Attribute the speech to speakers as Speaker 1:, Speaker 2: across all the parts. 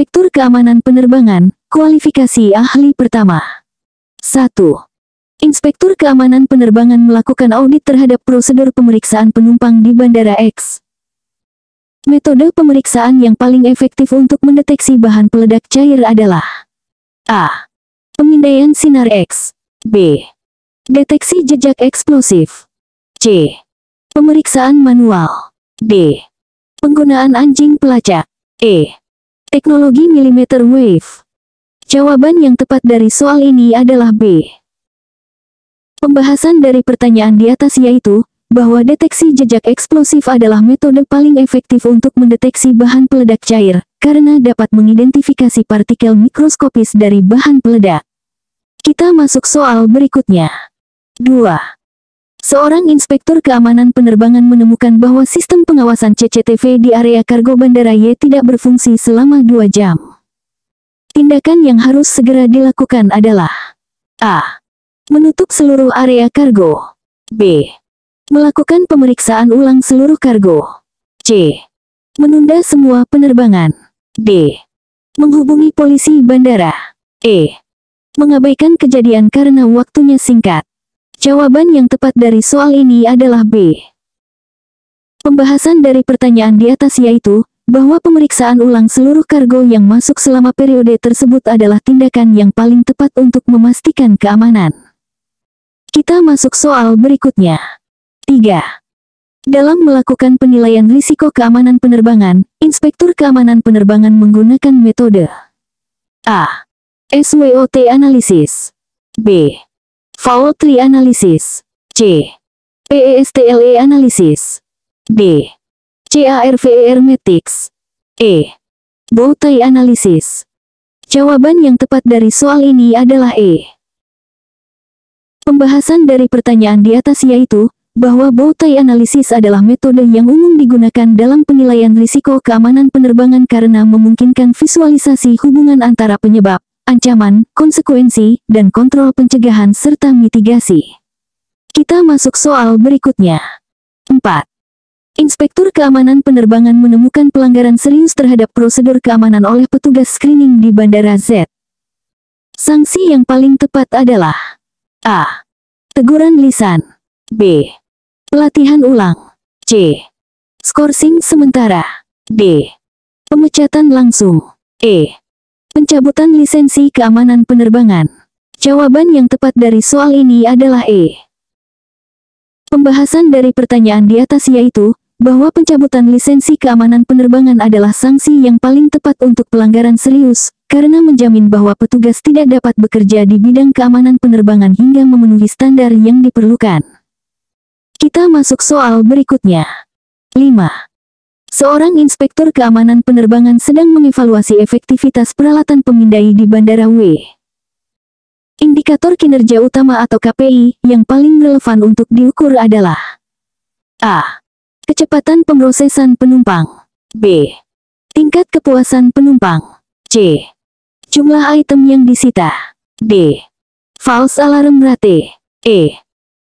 Speaker 1: Inspektur Keamanan Penerbangan, kualifikasi ahli pertama. 1. Inspektur Keamanan Penerbangan melakukan audit terhadap prosedur pemeriksaan penumpang di Bandara X. Metode pemeriksaan yang paling efektif untuk mendeteksi bahan peledak cair adalah A. Pemindaian sinar X. B. Deteksi jejak eksplosif. C. Pemeriksaan manual. D. Penggunaan anjing pelacak. E. Teknologi millimeter wave. Jawaban yang tepat dari soal ini adalah B. Pembahasan dari pertanyaan di atas yaitu, bahwa deteksi jejak eksplosif adalah metode paling efektif untuk mendeteksi bahan peledak cair, karena dapat mengidentifikasi partikel mikroskopis dari bahan peledak. Kita masuk soal berikutnya. 2. Seorang inspektur keamanan penerbangan menemukan bahwa sistem pengawasan CCTV di area kargo Bandara Y tidak berfungsi selama 2 jam. Tindakan yang harus segera dilakukan adalah A. Menutup seluruh area kargo. B. Melakukan pemeriksaan ulang seluruh kargo. C. Menunda semua penerbangan. D. Menghubungi polisi bandara. E. Mengabaikan kejadian karena waktunya singkat. Jawaban yang tepat dari soal ini adalah B. Pembahasan dari pertanyaan di atas yaitu, bahwa pemeriksaan ulang seluruh kargo yang masuk selama periode tersebut adalah tindakan yang paling tepat untuk memastikan keamanan. Kita masuk soal berikutnya. 3. Dalam melakukan penilaian risiko keamanan penerbangan, Inspektur Keamanan Penerbangan menggunakan metode A. SWOT Analysis. B. Fault Tree Analysis. C. PESTLE Analysis. D. CARVE Metrics. E. Bowtie Analysis. Jawaban yang tepat dari soal ini adalah E. Pembahasan dari pertanyaan di atas yaitu, bahwa bowtie analysis adalah metode yang umum digunakan dalam penilaian risiko keamanan penerbangan karena memungkinkan visualisasi hubungan antara penyebab, ancaman, konsekuensi, dan kontrol pencegahan serta mitigasi. Kita masuk soal berikutnya. 4. Inspektur Keamanan Penerbangan menemukan pelanggaran serius terhadap prosedur keamanan oleh petugas screening di Bandara Z. Sanksi yang paling tepat adalah A. Teguran lisan. B. Pelatihan ulang. C. Skorsing sementara. D. Pemecatan langsung. E. Pencabutan lisensi keamanan penerbangan. Jawaban yang tepat dari soal ini adalah E. Pembahasan dari pertanyaan di atas yaitu, bahwa pencabutan lisensi keamanan penerbangan adalah sanksi yang paling tepat untuk pelanggaran serius, karena menjamin bahwa petugas tidak dapat bekerja di bidang keamanan penerbangan hingga memenuhi standar yang diperlukan. Kita masuk soal berikutnya. 5. Seorang inspektur keamanan penerbangan sedang mengevaluasi efektivitas peralatan pemindai di Bandara W. Indikator kinerja utama atau KPI yang paling relevan untuk diukur adalah A. Kecepatan pemrosesan penumpang. B. Tingkat kepuasan penumpang. C. Jumlah item yang disita. D. False alarm rate. E.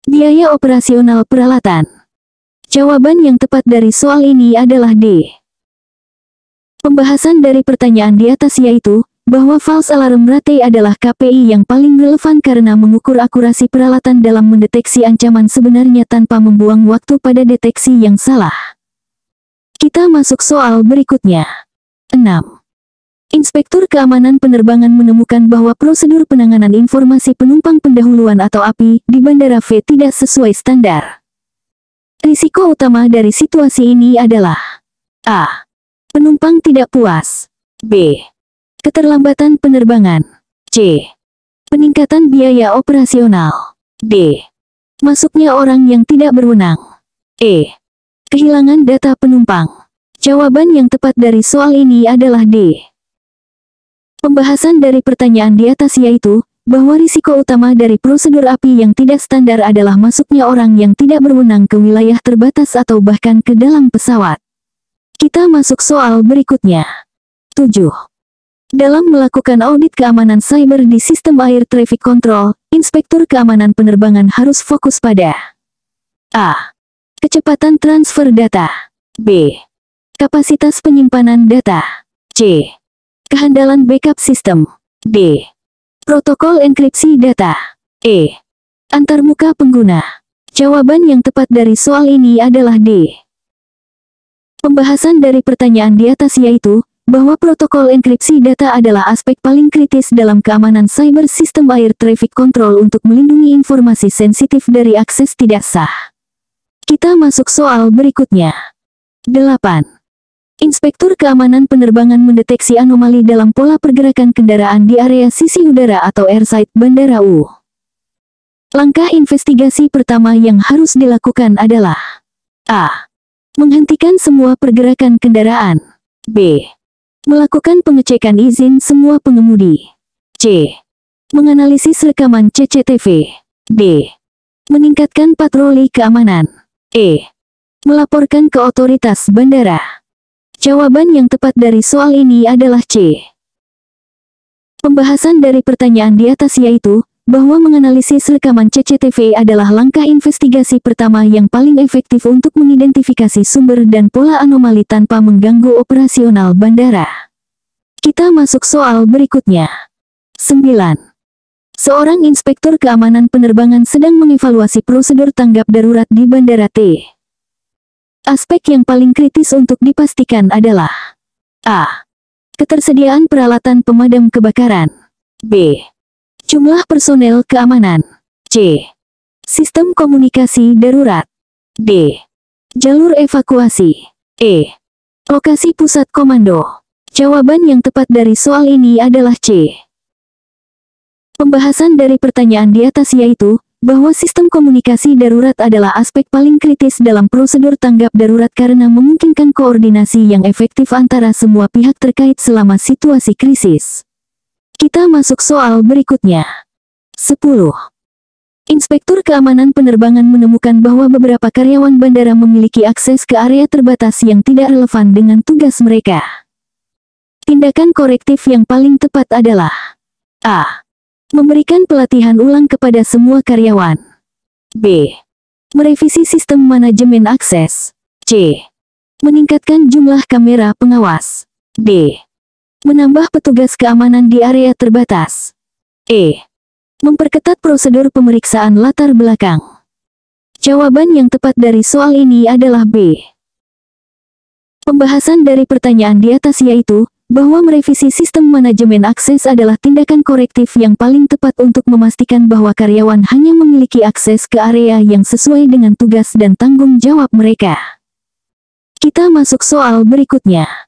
Speaker 1: Biaya operasional peralatan. Jawaban yang tepat dari soal ini adalah D. Pembahasan dari pertanyaan di atas yaitu, bahwa false alarm rate adalah KPI yang paling relevan karena mengukur akurasi peralatan dalam mendeteksi ancaman sebenarnya tanpa membuang waktu pada deteksi yang salah. Kita masuk soal berikutnya. 6. Inspektur Keamanan Penerbangan menemukan bahwa prosedur penanganan informasi penumpang pendahuluan atau API di Bandara V tidak sesuai standar. Risiko utama dari situasi ini adalah A. Penumpang tidak puas. B. Keterlambatan penerbangan. C. Peningkatan biaya operasional. D. Masuknya orang yang tidak berwenang. E. Kehilangan data penumpang. Jawaban yang tepat dari soal ini adalah D. Pembahasan dari pertanyaan di atas yaitu, bahwa risiko utama dari prosedur API yang tidak standar adalah masuknya orang yang tidak berwenang ke wilayah terbatas atau bahkan ke dalam pesawat. Kita masuk soal berikutnya. 7. Dalam melakukan audit keamanan cyber di sistem air traffic control, Inspektur Keamanan Penerbangan harus fokus pada A. Kecepatan transfer data. B. Kapasitas penyimpanan data. C. Kehandalan backup sistem. D. Protokol enkripsi data. E. Antarmuka pengguna. Jawaban yang tepat dari soal ini adalah D. Pembahasan dari pertanyaan di atas yaitu, bahwa protokol enkripsi data adalah aspek paling kritis dalam keamanan cyber sistem air traffic control untuk melindungi informasi sensitif dari akses tidak sah. Kita masuk soal berikutnya. 8. Inspektur keamanan penerbangan mendeteksi anomali dalam pola pergerakan kendaraan di area sisi udara atau airside Bandara U. Langkah investigasi pertama yang harus dilakukan adalah A. Menghentikan semua pergerakan kendaraan. B. Melakukan pengecekan izin semua pengemudi. C. Menganalisis rekaman CCTV. D. Meningkatkan patroli keamanan. E. Melaporkan ke otoritas bandara. Jawaban yang tepat dari soal ini adalah C. Pembahasan dari pertanyaan di atas yaitu, bahwa menganalisis rekaman CCTV adalah langkah investigasi pertama yang paling efektif untuk mengidentifikasi sumber dan pola anomali tanpa mengganggu operasional bandara. Kita masuk soal berikutnya. 9. Seorang inspektur keamanan penerbangan sedang mengevaluasi prosedur tanggap darurat di Bandara T. Aspek yang paling kritis untuk dipastikan adalah A. Ketersediaan peralatan pemadam kebakaran. B. Jumlah personel keamanan. C. Sistem komunikasi darurat. D. Jalur evakuasi. E. Lokasi pusat komando. Jawaban yang tepat dari soal ini adalah C. Pembahasan dari pertanyaan di atas yaitu, bahwa sistem komunikasi darurat adalah aspek paling kritis dalam prosedur tanggap darurat karena memungkinkan koordinasi yang efektif antara semua pihak terkait selama situasi krisis. Kita masuk soal berikutnya. 10. Inspektur keamanan penerbangan menemukan bahwa beberapa karyawan bandara memiliki akses ke area terbatas yang tidak relevan dengan tugas mereka. Tindakan korektif yang paling tepat adalah A. Memberikan pelatihan ulang kepada semua karyawan. B. Merevisi sistem manajemen akses. C. Meningkatkan jumlah kamera pengawas. D. Menambah petugas keamanan di area terbatas. E. Memperketat prosedur pemeriksaan latar belakang. Jawaban yang tepat dari soal ini adalah B. Pembahasan dari pertanyaan di atas yaitu, bahwa merevisi sistem manajemen akses adalah tindakan korektif yang paling tepat untuk memastikan bahwa karyawan hanya memiliki akses ke area yang sesuai dengan tugas dan tanggung jawab mereka. Kita masuk soal berikutnya.